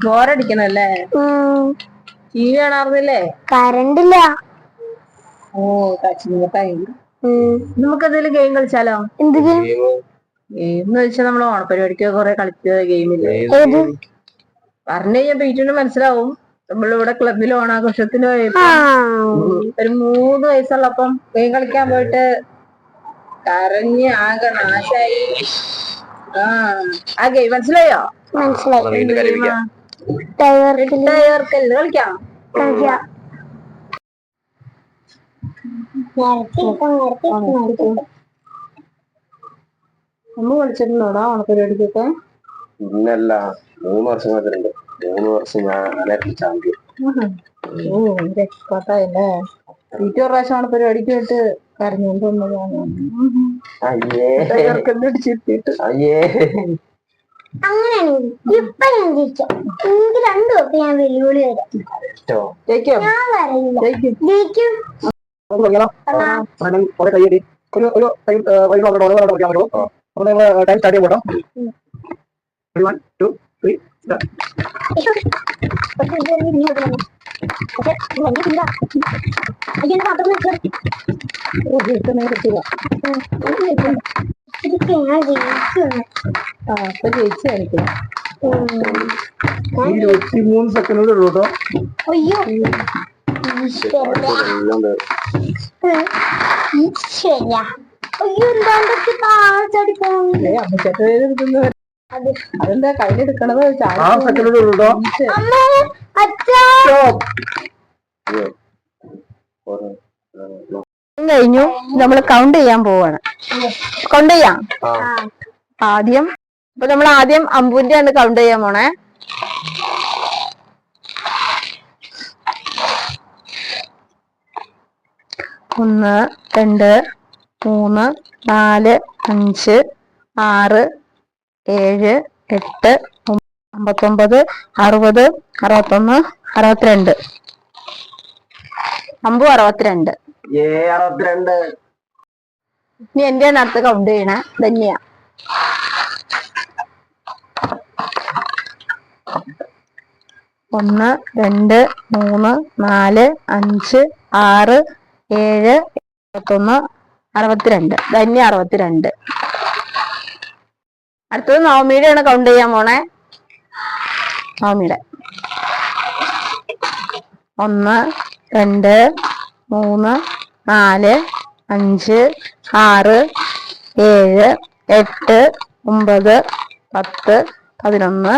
ബോറടിക്കണല്ലേ? T V കാണാറില്ലേ? കറണ്ടില്ല. ഓ ടൈം. നമുക്ക് എന്തെങ്കിലും ഗെയിം കളിച്ചാലോ? എന്ത് ഗെയിം? ഗെയിം എന്ന് വെച്ചാൽ നമ്മള് ഓണപരിപാടിക്ക് കുറെ കളിച്ച ഗെയിമില്ലേ? പറഞ്ഞു കഴിഞ്ഞാൽ ബീറ്റിന് മനസ്സിലാവും. നമ്മളിവിടെ ക്ലബിൽ ഓണാഘോഷത്തിന് പോയപ്പോ ഒരു 3 വയസ്സുള്ളപ്പം ഗെയിം കളിക്കാൻ പോയിട്ട് കരഞ്ഞ് ആകെ നാശായി. ആ ഗെയിം മനസ്സിലായോ? മനസ്സിലായി. കളിക്കാം. നമ്മൾ കളിച്ചിട്ടുണ്ടോടാ ഓണപരിപാടിക്കൊക്കെ? ഇന്നല്ല, 3 വർഷം കളിച്ചിട്ടുണ്ട്. 3 വർഷം ഞാൻ ചാമ്പ്യൻ. ഓ എക്സ്പെർട്ടായില്ലേ? ഒരു പ്രാവശ്യം ഓണപരിപാടിക്ക് പോയിട്ട് കരഞ്ഞോണ്ട് വന്നതാണ്. അടിച്ചിട്ട് അങ്ങനെയാണെങ്കിൽ ഇപ്പൊ ഞാൻ ജയിക്കാം. എനിക്ക് 2 വട്ടം ഞാൻ വെല്ലുവിളി വരാം. ഞാൻ വരയില്ല. ജയിക്കും. അപ്പൊ ജയിച്ചു കാണിക്കണം. 23 സെക്കൻഡ് കേട്ടോ. അയ്യോ അയ്യോ എന്താണ്ടൊക്കെ താഴ്ചാടി പോകുന്നില്ലേ? അതെന്താ കയ്യിലെടുക്കണത്? കഴിഞ്ഞു. നമ്മള് കൗണ്ട് ചെയ്യാൻ പോവാണ്. കൗണ്ട് ചെയ്യാം ആദ്യം. അപ്പൊ നമ്മൾ ആദ്യം അമ്പുന്റെ ആണ് കൗണ്ട് ചെയ്യാൻ പോണേ. ഒന്ന്, 2, 3, 4, 5, 6, 7, 8, 59, 60, 61, 62. അമ്പു 62. ഇനി എന്റെ അടുത്ത് കൗണ്ട് ചെയ്യണേ. ധന്യ 1, 2, 3, 4, 5, 6, 7, 61, 62. ധന്യ 62. അടുത്തത് നവമിയുടെ ആണ് കൗണ്ട് ചെയ്യാൻ പോണേ. നവമിയുടെ 1, 2, 3, 4, 5, 6, 7, 8, 9, 10, 11,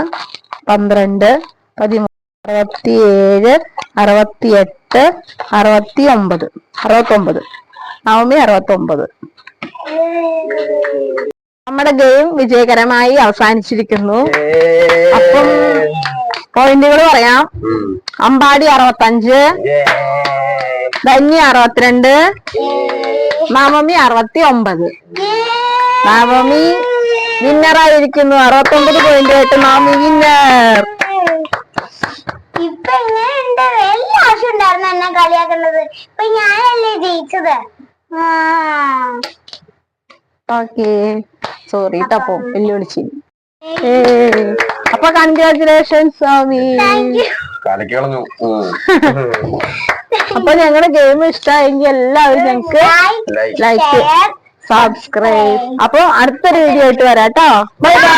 12, 13, 67, 68, 69. നവമി 69. നമ്മുടെ ഗെയിം വിജയകരമായി അവസാനിച്ചിരിക്കുന്നു. അപ്പം പോയിന്റുകൾ പറയാം. അമ്പാടി 65, ധന്യ 62, നവമി 69. നവമി വിന്നറായിരിക്കുന്നു. 69 പോയിന്റ് ആയിട്ട് നവമി വിന്നർ. ഇപ്പൊ എങ്ങനെയുണ്ട്? വലിയ ആവശ്യം ഉണ്ടായിരുന്നു എന്നെ കളിയാക്കുന്നത്. ഇപ്പൊ ഞാനല്ലേ ജയിച്ചത്. ഓക്കെ, സോറി കേട്ടോ വെല്ലുവിളിച്ചു. അപ്പൊ കൺഗ്രാറ്റുലേഷൻസ് സ്വാമി. അപ്പൊ ഞങ്ങളുടെ ഗെയിം ഇഷ്ടമായെങ്കിൽ എല്ലാവരും ഞങ്ങൾക്ക് ലൈക്ക്, സബ്സ്ക്രൈബ്. അപ്പൊ അടുത്തൊരു വീഡിയോ ആയിട്ട് വരാട്ടോ. Bye by.